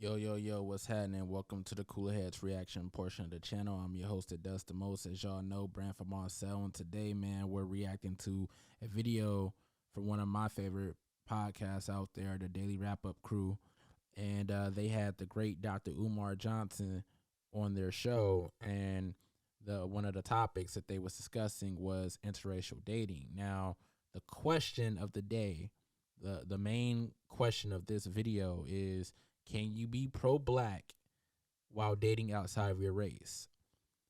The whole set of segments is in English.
Yo, yo, yo, what's happening? Welcome to the Cooler Heads reaction portion of the channel. I'm your host that does the most. As y'all know, Brand from Marcel. And today, man, we're reacting to a video from one of my favorite podcasts out there, the Daily Wrap Up Crew. And they had the great Dr. Umar Johnson on their show. And one of the topics that they was discussing was interracial dating. Now, the question of the day, the main question of this video is, can you be pro-black while dating outside of your race?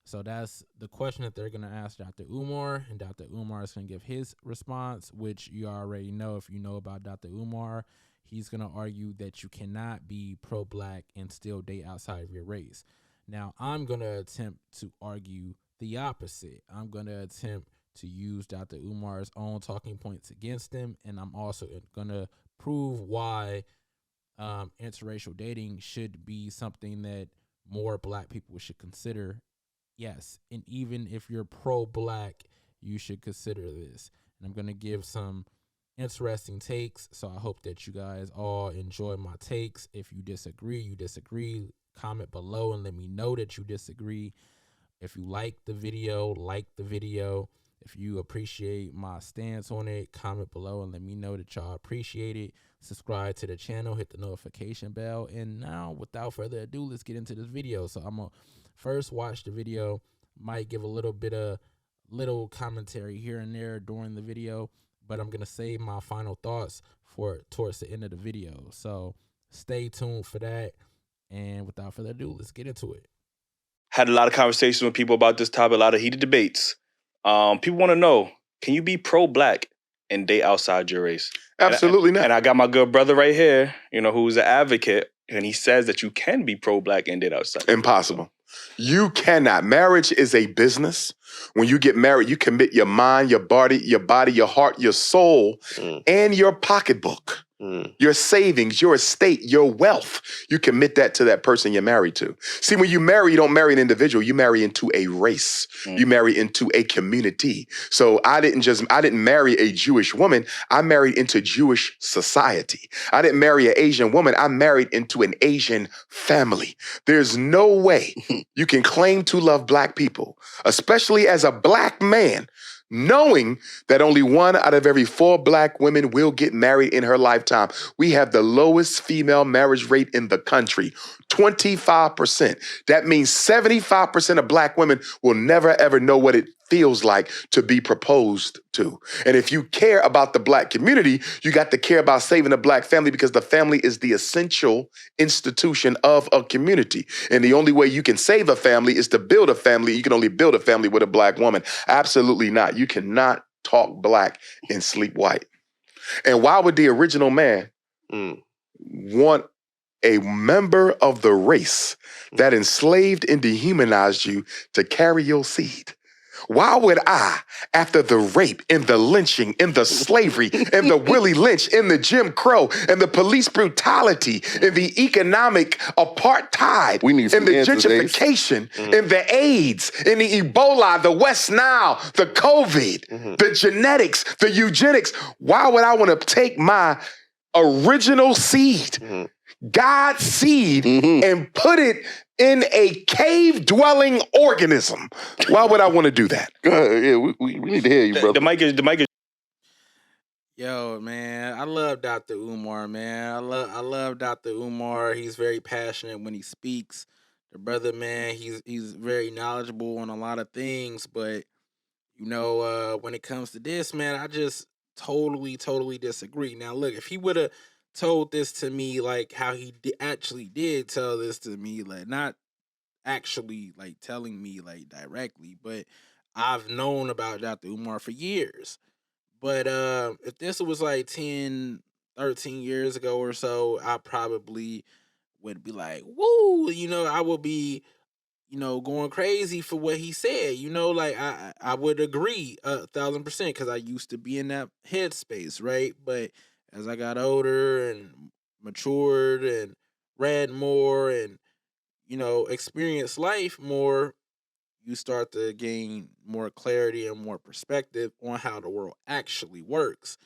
So that's the question that they're going to ask Dr. Umar, and Dr. Umar is going to give his response, which you already know if you know about Dr. Umar. He's going to argue that you cannot be pro-black and still date outside of your race. Now, I'm going to attempt to argue the opposite. I'm going to attempt to use Dr. Umar's own talking points against him, and I'm also going to prove why interracial dating should be something that more black people should consider. Yes, and even if you're pro-black, you should consider this. And I'm going to give some interesting takes, so I hope that you guys all enjoy my takes. If you disagree, you disagree. Comment below and let me know that you disagree. If you like the video, like the video. If you appreciate my stance on it, comment below and let me know that y'all appreciate it. Subscribe to the channel, hit the notification bell. And now, without further ado, let's get into this video. So I'm going to first watch the video, might give a little bit of little commentary here and there during the video, but I'm going to save my final thoughts for towards the end of the video. So stay tuned for that. And without further ado, let's get into it. Had a lot of conversations with people about this topic, a lot of heated debates. People want to know, can you be pro-black and date outside your race? Absolutely not. And I got my good brother right here, who's an advocate, and he says that you can be pro-black and date outside. Impossible. You cannot. Marriage is a business. When you get married, you commit your mind, your body, your heart, your soul, and your pocketbook. Your savings, your estate, your wealth. You commit that to that person you're married to. See, when you marry, you don't marry an individual. You marry into a race. You marry into a community. So I didn't marry a Jewish woman. I married into Jewish society. I didn't marry an Asian woman. I married into an Asian family. There's no way you can claim to love black people, especially as a black man, knowing that only 1 out of every 4 black women will get married in her lifetime. We have the lowest female marriage rate in the country, 25%. That means 75% of black women will never, ever know what it feels like to be proposed to. And if you care about the black community, you got to care about saving the black family, because the family is the essential institution of a community. And the only way you can save a family is to build a family. You can only build a family with a black woman. Absolutely not. You cannot talk black and sleep white. And why would the original man want a member of the race that enslaved and dehumanized you to carry your seed? Why would I, after the rape and the lynching and the slavery and the Willie Lynch and the Jim Crow and the police brutality and the economic apartheid and the gentrification and the AIDS and the Ebola, the West Nile, the COVID, the genetics, the eugenics, why would I want to take my original seed, God's seed, and put it in a cave-dwelling organism? Why would I want to do that? Go ahead. Yeah, we need to hear you, brother. The mic is. Yo, man, I love Dr. Umar, man. I love Dr. Umar. He's very passionate when he speaks. The brother, man, he's very knowledgeable on a lot of things, but when it comes to this, man, I just totally disagree. Now, look, if he would have told this to me like how he actually did tell this to me, like not actually like telling me like directly, but I've known about Dr. Umar for years. But if this was like 10, 13 years ago or so, I probably would be like, woo, I would be, going crazy for what he said. Like I would agree 1,000% because I used to be in that headspace, right? But as I got older and matured and read more and, experienced life more, you start to gain more clarity and more perspective on how the world actually works.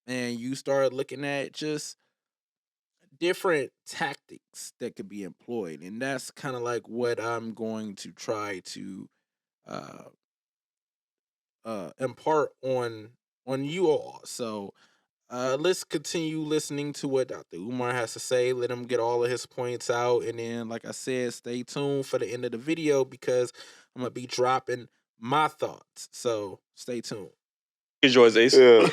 And you start looking at just different tactics that could be employed, and that's kind of like what I'm going to try to uh, impart on you all. So let's continue listening to what Dr. Umar has to say. Let him get all of his points out, and then, like I said, stay tuned for the end of the video because I'm gonna be dropping my thoughts. So stay tuned. It's yours, Ace. Yeah.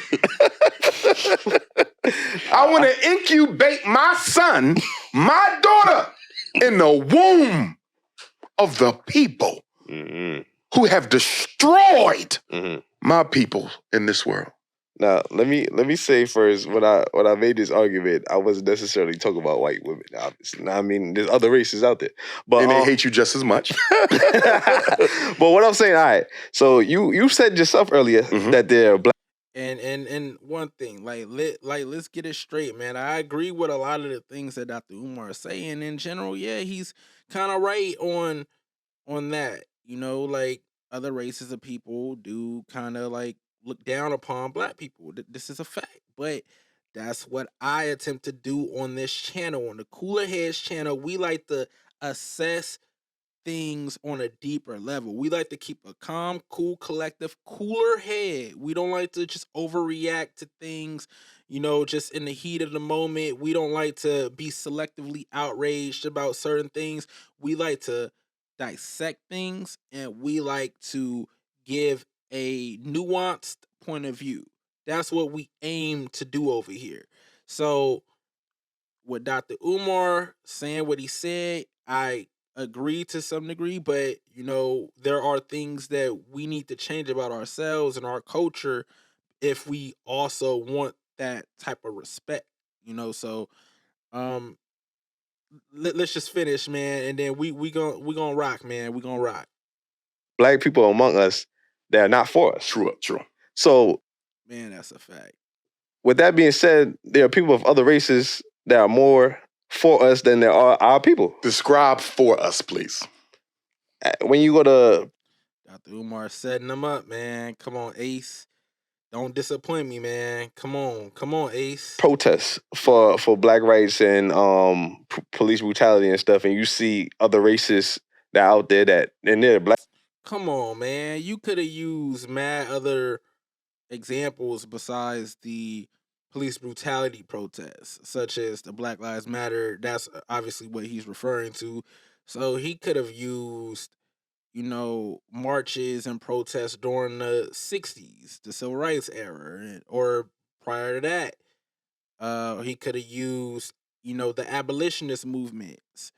I want to incubate my son, my daughter, in the womb of the people who have destroyed my people in this world. Now, let me say first, when I made this argument, I wasn't necessarily talking about white women, obviously. Now, I mean, there's other races out there. But And they hate you just as much. But what I'm saying, all right, so you said yourself earlier that they're black. And one thing, let's get it straight, man. I agree with a lot of the things that Dr. Umar is saying. In general, yeah, he's kind of right on that. You know, like other races of people do kind of like look down upon black people. This is a fact, but that's what I attempt to do on this channel, on the Cooler Heads channel. We like to assess things on a deeper level. We like to keep a calm, cool, collective, cooler head. We don't like to just overreact to things, you know, just in the heat of the moment. We don't like to be selectively outraged about certain things. We like to dissect things, and we like to give a nuanced point of view. That's what we aim to do over here. So with Dr. Umar saying what he said, I agree to some degree, but you know, there are things that we need to change about ourselves and our culture if we also want that type of respect, you know. So let's just finish, man, and then we gonna rock, man. We gonna rock. Black people among us that are not for us. True. So, Man, that's a fact. with that being said, there are people of other races that are more for us than there are our people. Describe for us, please. When you go to Dr. Umar setting them up, man. Come on, Ace. Don't disappoint me, man. Come on, Ace. protests for black rights and police brutality and stuff, and you see other races that are out there that and they're black. Come on, man. You could have used mad other examples besides the police brutality protests, such as the Black Lives Matter. That's obviously what he's referring to. So he could have used, you know, marches and protests during the 60s, the civil rights era, or prior to that. He could have used, you know, the abolitionist movements.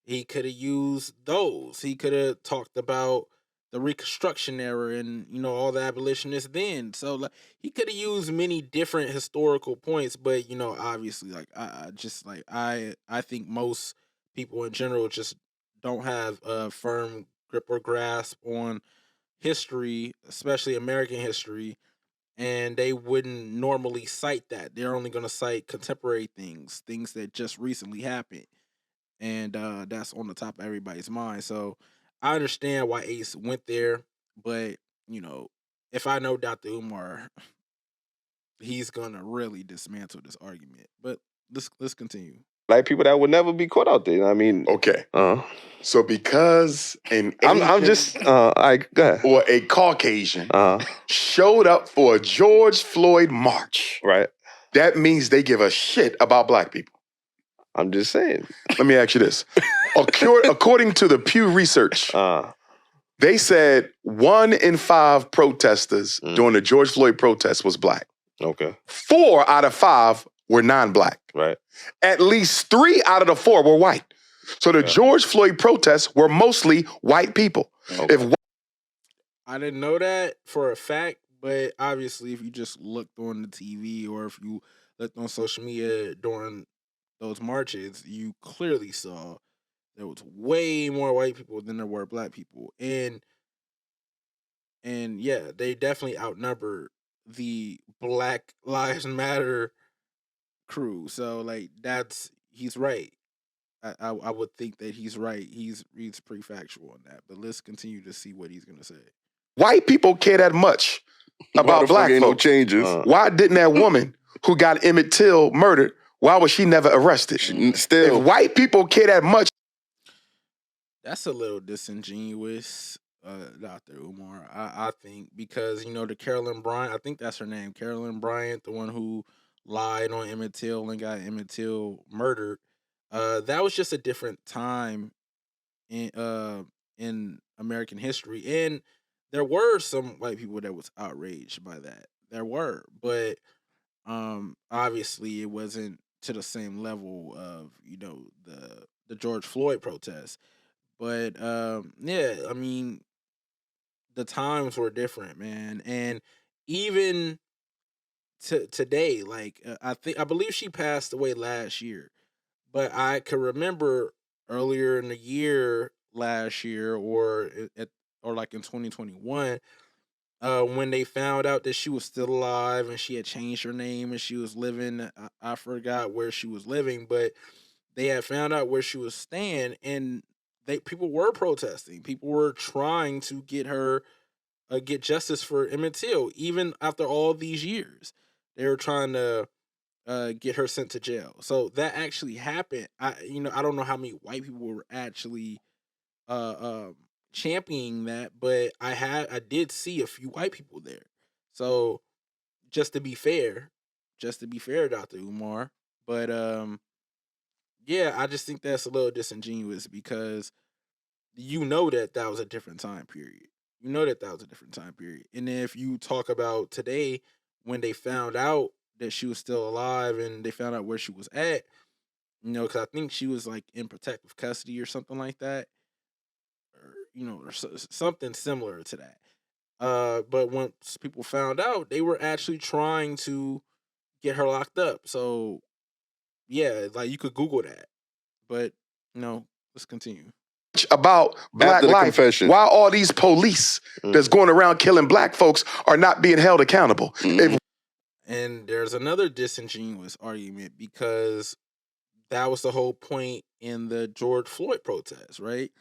He could have used those. He could have talked about the Reconstruction era and, you know, all the abolitionists then. So like he could have used many different historical points, but you know, obviously, like I think most people in general just don't have a firm grip or grasp on history, especially American history, and they wouldn't normally cite that. They're only going to cite contemporary things that just recently happened, and that's on the top of everybody's mind. So I understand why Ace went there, but you know, if I know Dr. Umar, he's gonna really dismantle this argument. But let's continue. Black people that would never be caught out there. I mean, Okay. So because an I'm just all right, go ahead. or a Caucasian showed up for a George Floyd march, Right. that means they give a shit about black people. I'm just saying. Let me ask you this. According to the Pew Research, they said 1 in 5 protesters during the George Floyd protest was black. Okay. 4 out of 5 were non-black. Right. At least 3 out of the 4 were white. So the George Floyd protests were mostly white people. Okay. I didn't know that for a fact, but obviously if you just looked on the TV or if you looked on social media during those marches, you clearly saw there was way more white people than there were black people. And yeah, they definitely outnumbered the Black Lives Matter crew. So like he's right. I would think that he's right. He's pretty factual on that. But let's continue to see what he's gonna say. White people care that much about black ain't no folks. changes. Why didn't that woman who got Emmett Till murdered, Why was she never arrested? Still, If white people care that much, That's a little disingenuous, Dr. Umar. I think because the Carolyn Bryant, I think that's her name, Carolyn Bryant, the one who lied on Emmett Till and got Emmett Till murdered. That was just a different time in American history, and there were some white people that was outraged by that. There were, but obviously it wasn't to the same level of the George Floyd protests. But yeah, I mean, the times were different, man, and even today, like I believe she passed away last year, but I could remember earlier in the year, last year, or like in 2021, when they found out that she was still alive and she had changed her name and she was living. I forgot where she was living, but they had found out where she was staying, and people were protesting. People were trying to get her get justice for Emmett Till, even after all these years. They were trying to get her sent to jail. So that actually happened. I don't know how many white people were actually uh, uh championing that, but I did see a few white people there. So just to be fair, Dr. Umar, but yeah, I just think that's a little disingenuous because that was a different time period. That was a different time period. And if you talk about today, when they found out that she was still alive and they found out where she was at, because I think she was like in protective custody or something like that, or something similar to that. But once people found out, they were actually trying to get her locked up. So yeah, like you could Google that. But let's continue. about black after the life, confession. why all these police that's going around killing black folks are not being held accountable. And there's another disingenuous argument because that was the whole point in the George Floyd protest, right?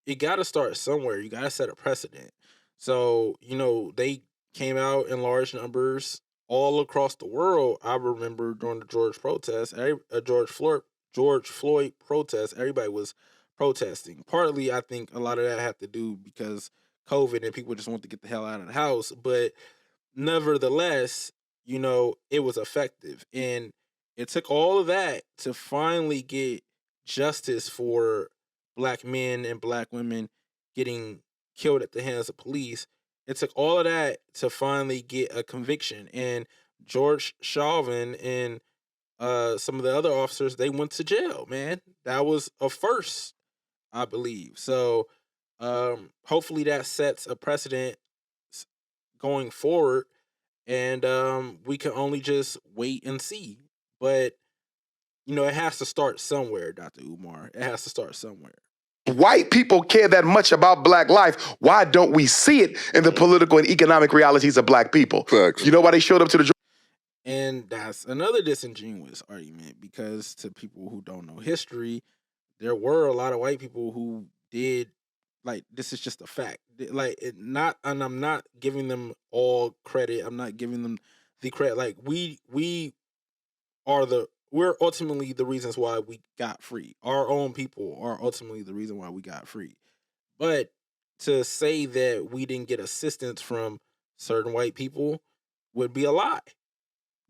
You got to start somewhere. You got to set a precedent. So, they came out in large numbers all across the world. I remember during the George Floyd protest, everybody was protesting. Partly, I think a lot of that had to do because COVID and people just want to get the hell out of the house. But nevertheless, it was effective. And it took all of that to finally get justice for black men and black women getting killed at the hands of police. It took all of that to finally get a conviction. And George Chauvin and some of the other officers, they went to jail, man. That was a first, I believe. So hopefully that sets a precedent going forward, and we can only just wait and see. But it has to start somewhere, Dr. Umar. It has to start somewhere. White people care that much about black life. Why don't we see it in the political and economic realities of black people? Facts. You know why they showed up to the And that's another disingenuous argument because to people who don't know history, there were a lot of white people who did, like, this is just a fact. Like, and I'm not giving them all credit. I'm not giving them the credit. Like, we're ultimately the reasons why we got free. Our own people are ultimately the reason why we got free. But to say that we didn't get assistance from certain white people would be a lie.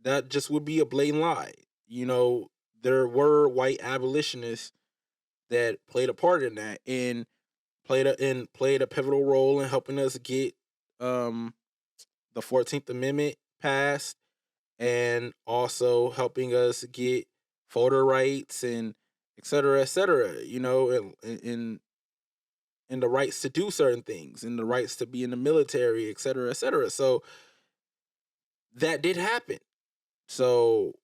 That just would be a blatant lie. There were white abolitionists that played a part in that and played a pivotal role in helping us get the 14th Amendment passed, and also helping us get voter rights and et cetera, et cetera. And the rights to do certain things and the rights to be in the military, et cetera, et cetera. So that did happen. So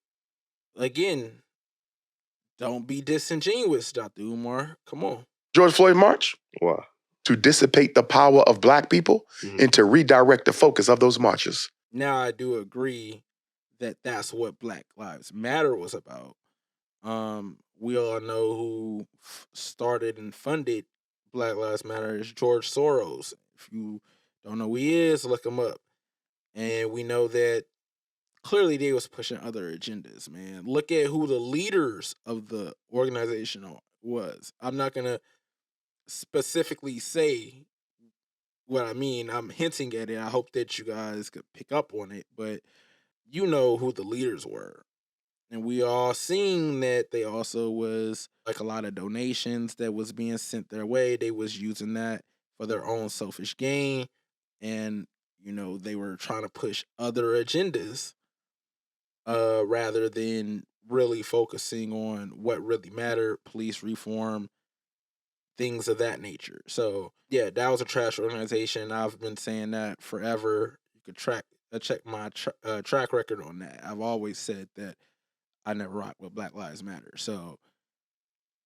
again, don't be disingenuous, Dr. Umar. Come on. George Floyd March? Why? To dissipate the power of black people and to redirect the focus of those marches. Now I do agree that that's what Black Lives Matter was about. We all know who started and funded Black Lives Matter is George Soros. If you don't know who he is, look him up. And we know that clearly they was pushing other agendas, man. Look at who the leaders of the organization was. I'm not gonna specifically say what I mean. I'm hinting at it. I hope that you guys could pick up on it, but you know who the leaders were. And we all seen that they also was like a lot of donations that was being sent their way. They was using that for their own selfish gain. And, you know, they were trying to push other agendas rather than really focusing on what really mattered, police reform, things of that nature. So yeah, that was a trash organization. I've been saying that forever. You could check my track record on that. I've always said that I never rock with Black Lives Matter. So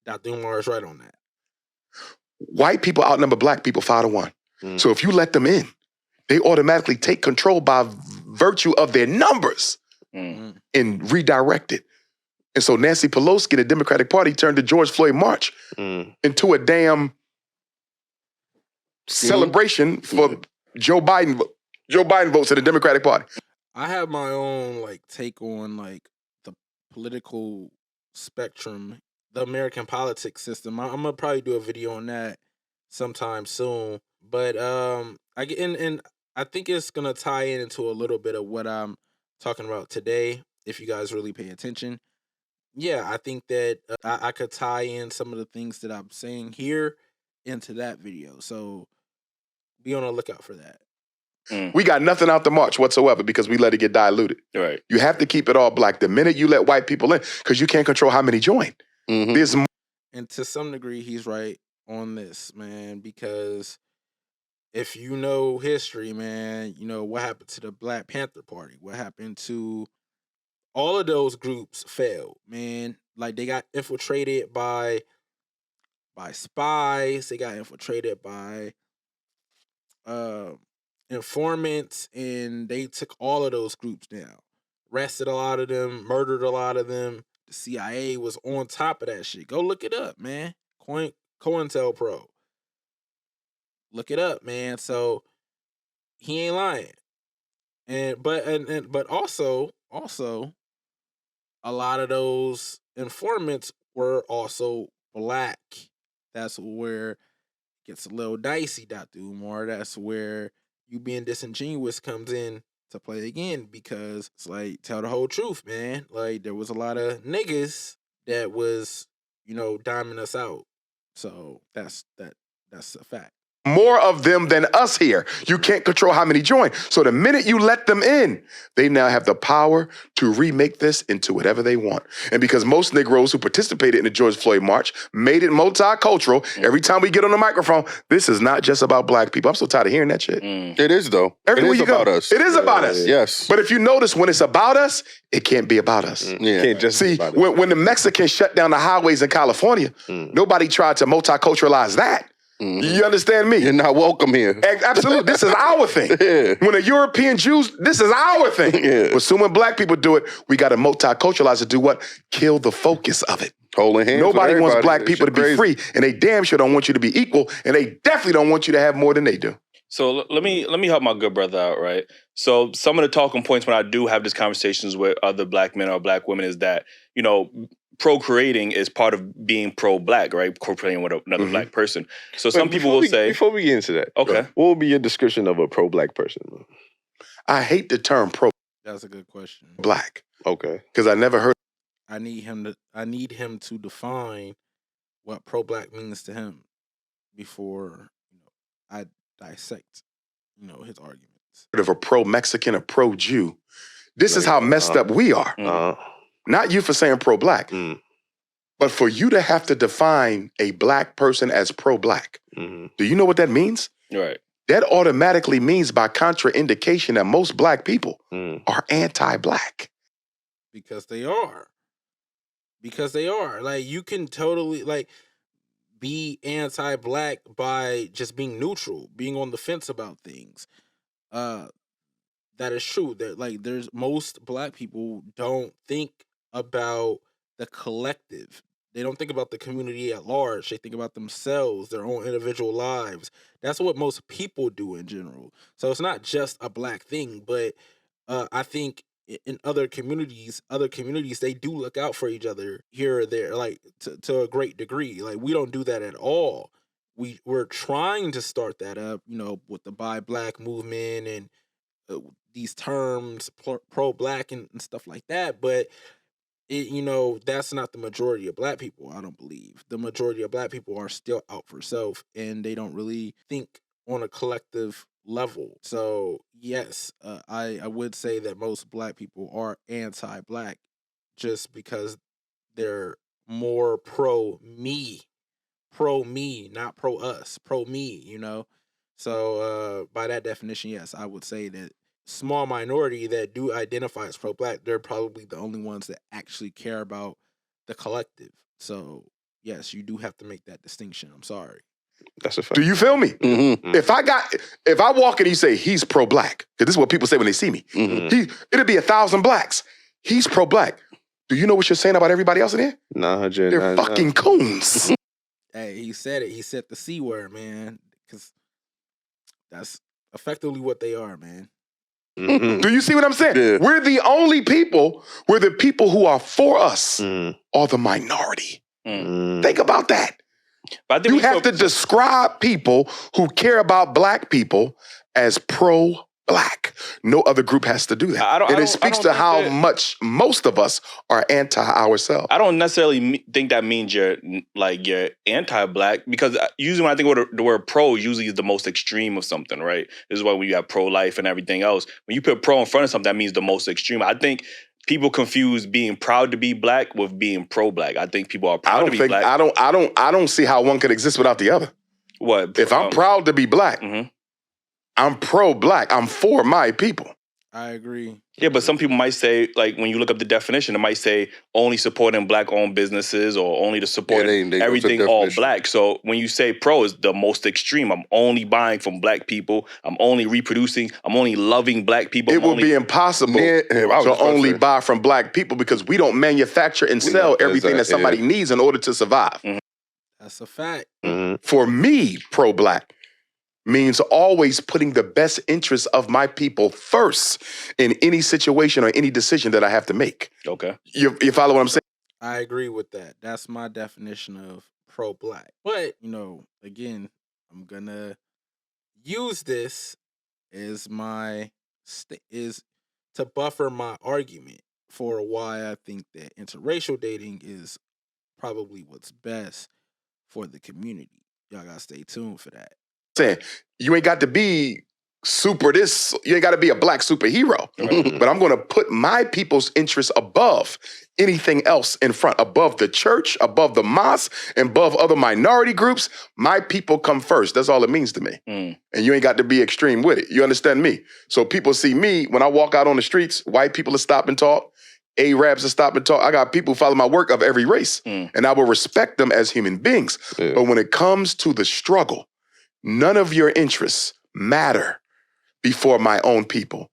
Dr. Umar is right on that. White people outnumber black people 5-1. So if you let them in, they automatically take control by virtue of their numbers and redirect it. And so Nancy Pelosi, the Democratic Party, turned the George Floyd March into a damn celebration for Joe Biden. Joe Biden votes in the Democratic Party. I have my own like take on like the political spectrum, the American politics system. I'm gonna probably do a video on that sometime soon. But I get and I think it's gonna tie into a little bit of what I'm talking about today. If you guys really pay attention, yeah, I think that I could tie in some of the things that I'm saying here into that video. So be on the lookout for that. We got nothing out the march whatsoever because we let it get diluted. Right. You have to keep it all black. The minute you let white people in, because you can't control how many join. There's more. And to some degree, he's right on this, man, because if you know history, man, you know what happened to the Black Panther Party, what happened to all of those groups failed, man. Like they got infiltrated by spies, they got infiltrated by informants, and they took all of those groups down. Arrested a lot of them, murdered a lot of them. The CIA was on top of that shit. Go look it up, man. COINTELPRO. Look it up, man. So he ain't lying. But also a lot of those informants were also black. That's where it gets a little dicey, Dr. Umar. That's where you being disingenuous comes in to play again, because it's like, tell the whole truth, man. Like there was a lot of niggas that was, you know, diming us out. So that's a fact. More of them than us here. You can't control how many join. So the minute you let them in, they now have the power to remake this into whatever they want. And because most Negroes who participated in the George Floyd March made it multicultural, every time we get on the microphone, this is not just about black people. I'm so tired of hearing that shit. It is, though. Everywhere it is you about go, us. it is about us. Yes. But if you notice, when it's about us, it can't be about us. Can't just See, be about us. when the Mexicans shut down the highways in California, nobody tried to multiculturalize that. You understand me? You're not welcome here. Absolutely. This is our thing. Yeah. When the European Jews, this is our thing. Yeah. But soon when black people do it, we got to multiculturalize to do what? Kill the focus of it. Holding hands. Nobody with wants everybody. black people to be free, and they damn sure don't want you to be equal, and they definitely don't want you to have more than they do. So let me help my good brother out, right? So some of the talking points when I do have these conversations with other black men or black women is that, you know, procreating is part of being pro-black, right? Procreating with another black person. So some people will say... Before we get into that, okay, what would be your description of a pro-black person? I hate the term That's a good question. pro-black. Okay. Because I never heard. I need him to define what pro-black means to him before, you know, I dissect, you know, his arguments. Of a pro-Mexican, a pro-Jew. This is how messed up we are. Not you for saying pro-black, but for you to have to define a black person as pro-black. Do you know what that means? right. That automatically means by contraindication that most black people are anti-black. Because they are. Like, you can totally, like, be anti-black by just being neutral, being on the fence about things. That is true. That, like, there's most black people don't think about the collective. They don't think about the community at large. They think about themselves, their own individual lives. That's what most people do in general. So it's not just a black thing, but I think in other communities, they do look out for each other here or there, like to a great degree. Like we don't do that at all. We're trying to start that up, with the Buy Black movement and these terms pro black and stuff like that. But that's not the majority of black people. I don't believe the majority of black people are still out for self, and they don't really think on a collective level. So yes, I would say that most black people are anti-black just because they're more pro me, not pro us, pro me. So by that definition, yes, I would say that small minority that do identify as pro-black, they're probably the only ones that actually care about the collective. So yes, you do have to make that distinction. I'm sorry. That's a fact. Do you feel me? Mm-hmm. If I walk in and you say he's pro-black, because this is what people say when they see me. Mm-hmm. It'll be 1,000 blacks. He's pro-black. Do you know what you're saying about everybody else in here? They're fucking coons. Hey, he said it. He said the C word, man. Because that's effectively what they are, man. Mm-hmm. Do you see what I'm saying? Yeah. We're the only people, the people who are for us are the minority. Think about that. But you have to describe people who care about black people as pro-black. No other group has to do that. And it speaks to how much most of us are anti ourselves. I don't necessarily think that means you're anti-black, because usually when I think of the word pro, usually is the most extreme of something, right? This is why when you have pro-life and everything else, when you put pro in front of something, that means the most extreme. I think people confuse being proud to be black with being pro-black. I think people are proud to be black. I don't see how one could exist without the other. What? If I'm proud to be black, I'm pro-black. I'm for my people. I agree. Yeah, but some people might say, like, when you look up the definition, it might say only supporting black-owned businesses or only to support everything all black. So when you say pro is the most extreme, I'm only buying from black people, I'm only reproducing, I'm only loving black people. It would be impossible to only buy from black people because we don't manufacture and sell everything that somebody needs in order to survive. That's a fact. For me, pro-black means always putting the best interests of my people first in any situation or any decision that I have to make. Okay. You follow what I'm saying? I agree with that. That's my definition of pro-black. But, again, I'm going to use this as is to buffer my argument for why I think that interracial dating is probably what's best for the community. Y'all got to stay tuned for that. Saying you ain't got to be you ain't got to be a black superhero, but I'm going to put my people's interests above anything else in front, above the church, above the mosque, and above other minority groups. My people come first. That's all it means to me. And you ain't got to be extreme with it. You understand me? So people see me when I walk out on the streets, white people will stop and talk. Arabs will stop and talk. I got people who follow my work of every race, and I will respect them as human beings. But when it comes to the struggle, none of your interests matter before my own people.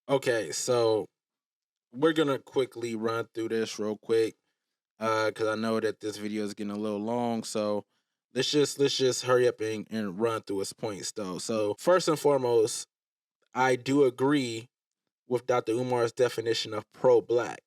Okay, so we're going to quickly run through this real quick because I know that this video is getting a little long. So let's just hurry up and run through its points, though. So first and foremost, I do agree with Dr. Umar's definition of pro-black.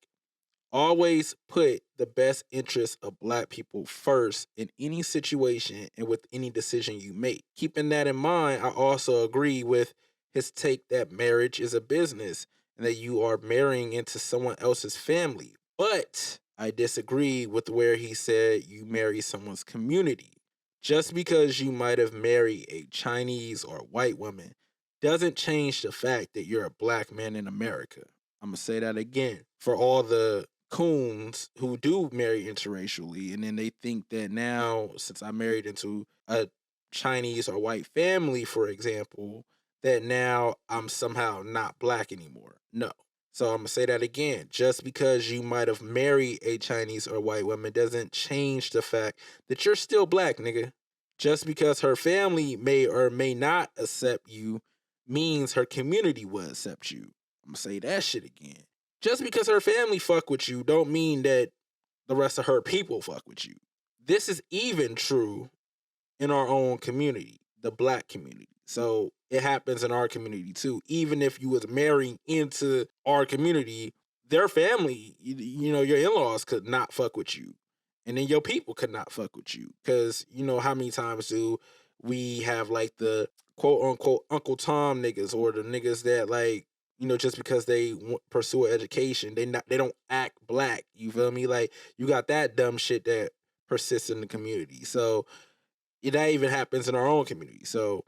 Always put the best interests of black people first in any situation and with any decision you make. Keeping that in mind, I also agree with his take that marriage is a business and that you are marrying into someone else's family. But I disagree with where he said you marry someone's community. Just because you might have married a Chinese or white woman doesn't change the fact that you're a black man in America. I'm going to say that again. For all the coons who do marry interracially, and then they think that now, since I married into a Chinese or white family, for example, that now I'm somehow not black anymore. No. So I'm going to say that again. Just because you might have married a Chinese or white woman doesn't change the fact that you're still black, nigga. Just because her family may or may not accept you means her community will accept you. I'm going to say that shit again. Just because her family fuck with you don't mean that the rest of her people fuck with you. This is even true in our own community, the black community. So it happens in our community too. Even if you was marrying into our community, their family, your in-laws could not fuck with you. And then your people could not fuck with you. Cause you know how many times do we have like the quote unquote Uncle Tom niggas, or the niggas that like, just because they pursue an education, they don't act black. You feel me? Like you got that dumb shit that persists in the community. So that even happens in our own community. So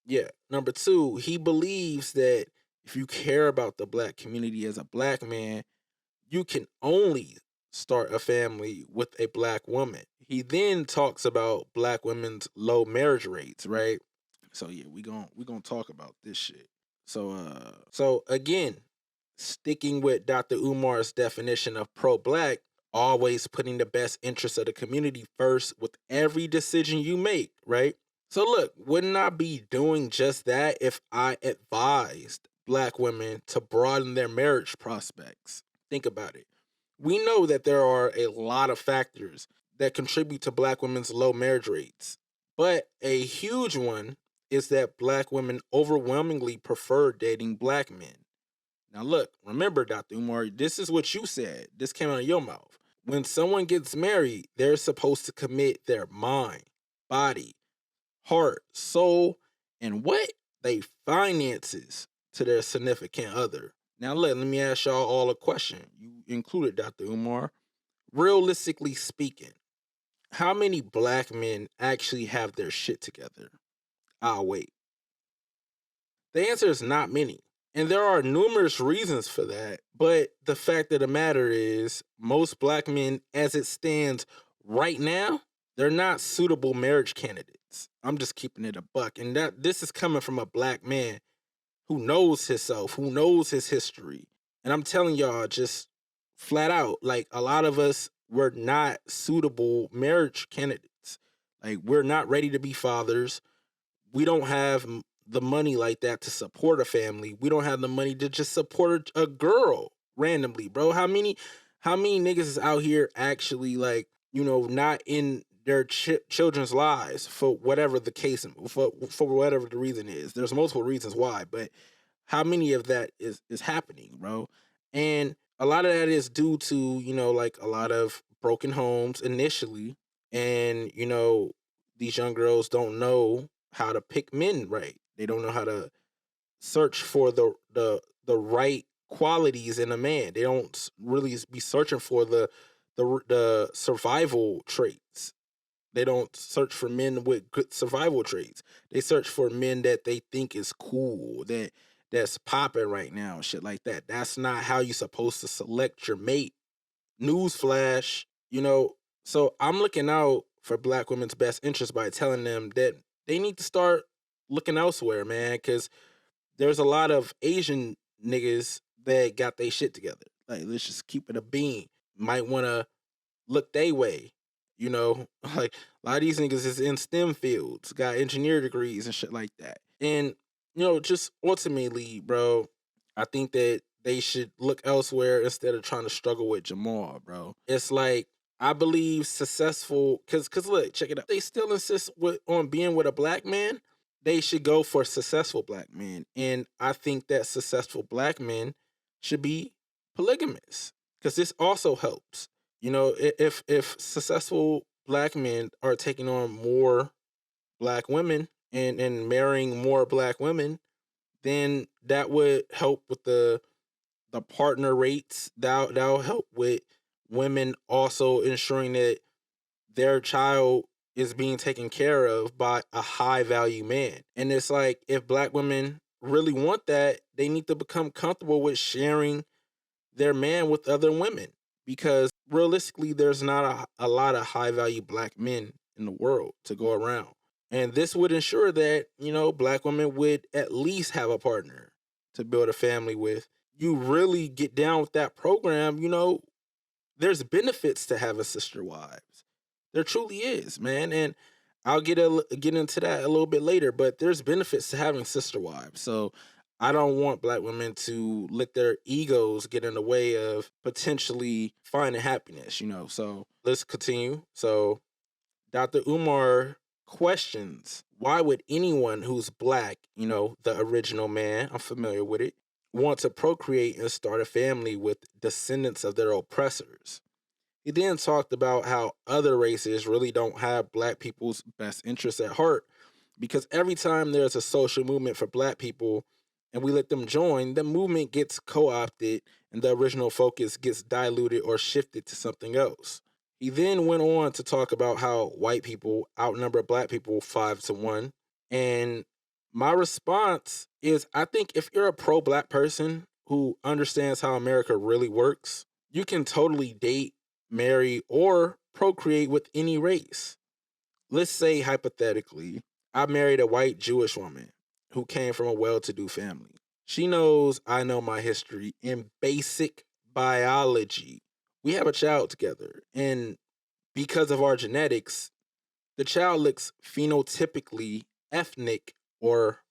yeah. Number two, he believes that if you care about the black community as a black man, you can only start a family with a black woman. He then talks about black women's low marriage rates, right? So yeah, we gonna talk about this shit. So again, sticking with Dr. Umar's definition of pro-black, always putting the best interests of the community first with every decision you make, right? So look, wouldn't I be doing just that if I advised black women to broaden their marriage prospects? Think about it. We know that there are a lot of factors that contribute to black women's low marriage rates, but a huge one is that black women overwhelmingly prefer dating black men. Now, look, remember, Dr. Umar, this is what you said. This came out of your mouth. When someone gets married, they're supposed to commit their mind, body, heart, soul, and what? They finances to their significant other. Now, let me ask y'all all a question. You included, Dr. Umar. Realistically speaking, how many black men actually have their shit together? I'll wait. The answer is not many. And there are numerous reasons for that. But the fact of the matter is, most black men, as it stands right now, they're not suitable marriage candidates. I'm just keeping it a buck. And that this is coming from a black man who knows himself, who knows his history. And I'm telling y'all, just flat out, like a lot of us were not suitable marriage candidates. Like we're not ready to be fathers. We don't have the money like that to support a family. We don't have the money to just support a girl randomly, bro. How many niggas is out here actually like, not in their children's lives for whatever the case, for whatever the reason is. There's multiple reasons why, but how many of that is happening, bro? And a lot of that is due to, like a lot of broken homes initially. And, these young girls don't know how to pick men right. They don't know how to search for the right qualities in a man. They don't really be searching for the survival traits. They don't search for men with good survival traits. They search for men that they think is cool, that's popping right now, shit like that. That's not how you're supposed to select your mate. Newsflash, So I'm looking out for black women's best interest by telling them that they need to start looking elsewhere, man, because there's a lot of Asian niggas that got their shit together. Like, let's just keep it a bean. Might want to look they way. Like a lot of these niggas is in STEM fields, got engineer degrees and shit like that. And, just ultimately, bro, I think that they should look elsewhere instead of trying to struggle with Jamal, bro. It's like, I believe successful, cause look, check it out. They still insist on being with a black man. They should go for successful black men. And I think that successful black men should be polygamous. Cause this also helps. If successful black men are taking on more black women and marrying more black women, then that would help with the partner rates. That'll help with women also ensuring that their child is being taken care of by a high value man. And it's like, if black women really want that, they need to become comfortable with sharing their man with other women, because realistically, there's not a lot of high value black men in the world to go around. And this would ensure that, black women would at least have a partner to build a family with. You really get down with that program, there's benefits to having sister wives. There truly is, man. And I'll get into that a little bit later, but there's benefits to having sister wives. So I don't want black women to let their egos get in the way of potentially finding happiness, So let's continue. So Dr. Umar questions. Why would anyone who's black, the original man, I'm familiar with it, want to procreate and start a family with descendants of their oppressors? He then talked about how other races really don't have black people's best interests at heart, because every time there's a social movement for black people and we let them join, the movement gets co opted and the original focus gets diluted or shifted to something else. He then went on to talk about how white people outnumber black people 5-1. And my response is, I think if you're a pro black person who understands how America really works, you can totally date, marry, or procreate with any race. Let's say, hypothetically, I married a white Jewish woman who came from a well to do family. She knows I know my history in basic biology. We have a child together, and because of our genetics, the child looks phenotypically ethnic or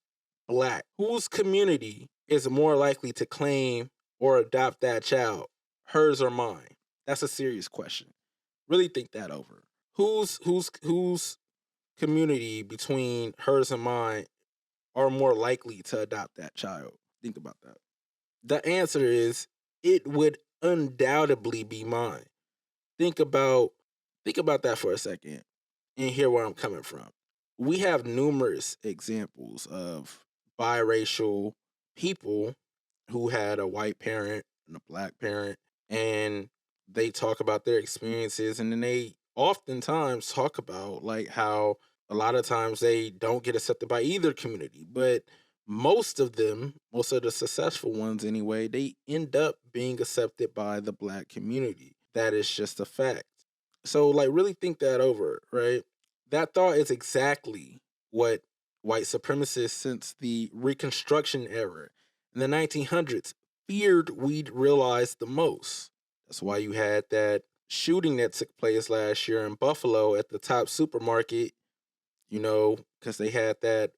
black. Whose community is more likely to claim or adopt that child, hers or mine? That's a serious question. Really think that over. Whose community between hers and mine are more likely to adopt that child? Think about that. The answer is it would undoubtedly be mine. Think about that for a second and hear where I'm coming from. We have numerous examples of biracial people who had a white parent and a black parent, and they talk about their experiences, and then they oftentimes talk about like how a lot of times they don't get accepted by either community, but most of them, most of the successful ones anyway, they end up being accepted by the black community. That is just a fact. So like really think that over, right? That thought is exactly what white supremacists since the Reconstruction era in the 1900s feared we'd realize the most. That's why you had that shooting that took place last year in Buffalo at the Top supermarket, because they had that,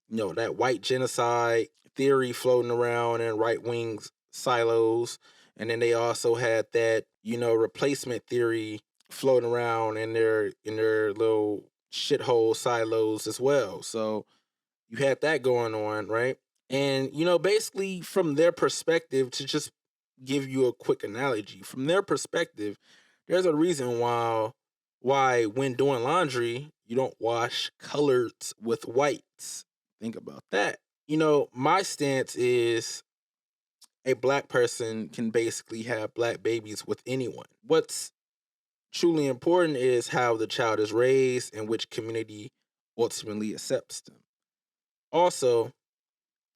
that white genocide theory floating around in right wing silos. And then they also had that, replacement theory floating around in their little shithole silos as well. So you had that going on, right? And basically from their perspective, to just give you a quick analogy, from their perspective, there's a reason why when doing laundry, you don't wash coloreds with whites. Think about that. My stance is a black person can basically have black babies with anyone. What's truly important is how the child is raised and which community ultimately accepts them. Also,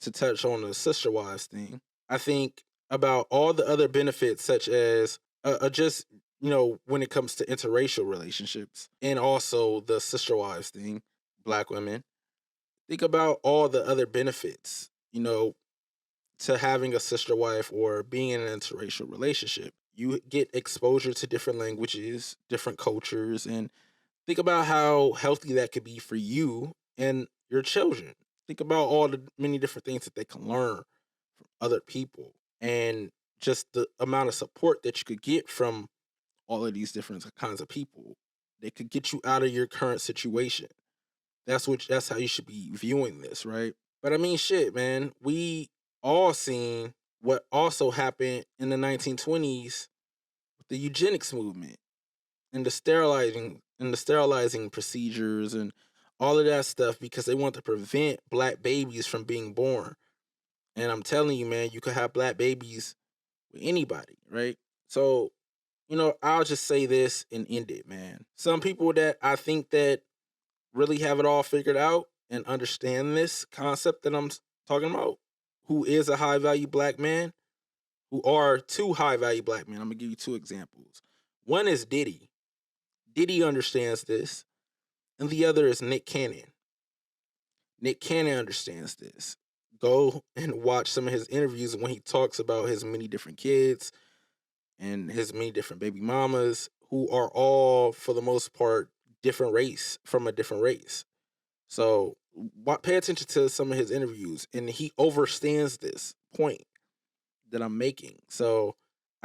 to touch on the sister wives thing, I think about all the other benefits, such as just, when it comes to interracial relationships, and also the sister wives thing, black women. Think about all the other benefits, to having a sister wife or being in an interracial relationship. You get exposure to different languages, different cultures, and think about how healthy that could be for you and your children. Think about all the many different things that they can learn from other people, and just the amount of support that you could get from all of these different kinds of people. They could get you out of your current situation. That's how you should be viewing this, right? But I mean, shit, man. We all seen what also happened in the 1920s with the eugenics movement and the sterilizing procedures and all of that stuff, because they want to prevent black babies from being born. And I'm telling you, man, you could have black babies with anybody, right? So, I'll just say this and end it, man. Some people that I think that really have it all figured out and understand this concept that I'm talking about, who is a high value black man, who are two high value black men. I'm gonna give you two examples. One is Diddy. Diddy understands this, and the other is Nick Cannon. Nick Cannon understands this. Go and watch some of his interviews when he talks about his many different kids and his many different baby mamas, who are all, for the most part, different race, from a different race. So pay attention to some of his interviews, and he understands this point that I'm making. So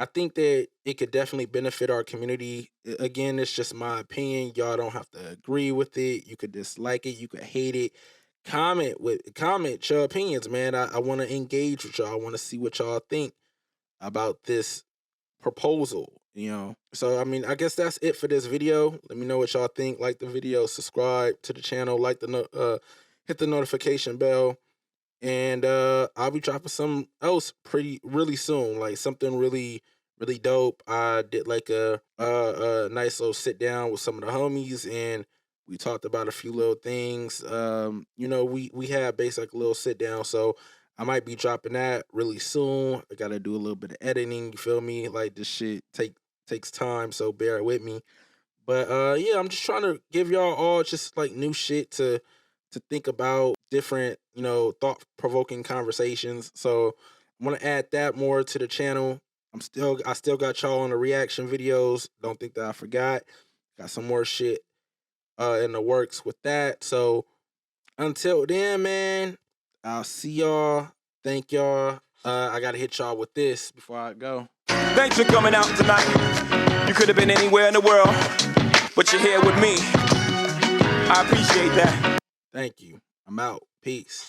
I think that it could definitely benefit our community. Again, it's just my opinion. Y'all don't have to agree with it. You could dislike it. You could hate it. Comment your opinions, man. I want to engage with y'all. I want to see what y'all think about this proposal. So I mean, I guess that's it for this video. Let me know what y'all think. Like the video, subscribe to the channel, hit the notification bell. And I'll be dropping something else really soon, like something really dope. I did like a nice little sit down with some of the homies, and we talked about a few little things. We had basically a little sit down, so I might be dropping that really soon. I gotta do a little bit of editing. You feel me? Like this shit takes time, so bear with me. But yeah, I'm just trying to give y'all all just like new shit to think about, different, thought-provoking conversations. So I'm gonna add that more to the channel. I still got y'all on the reaction videos. Don't think that I forgot. Got some more shit in the works with that. So until then, man, I'll see y'all. Thank y'all. I gotta hit y'all with this before I go. Thanks for coming out tonight. You could have been anywhere in the world, but you're here with me. I appreciate that. Thank you. I'm out. Peace.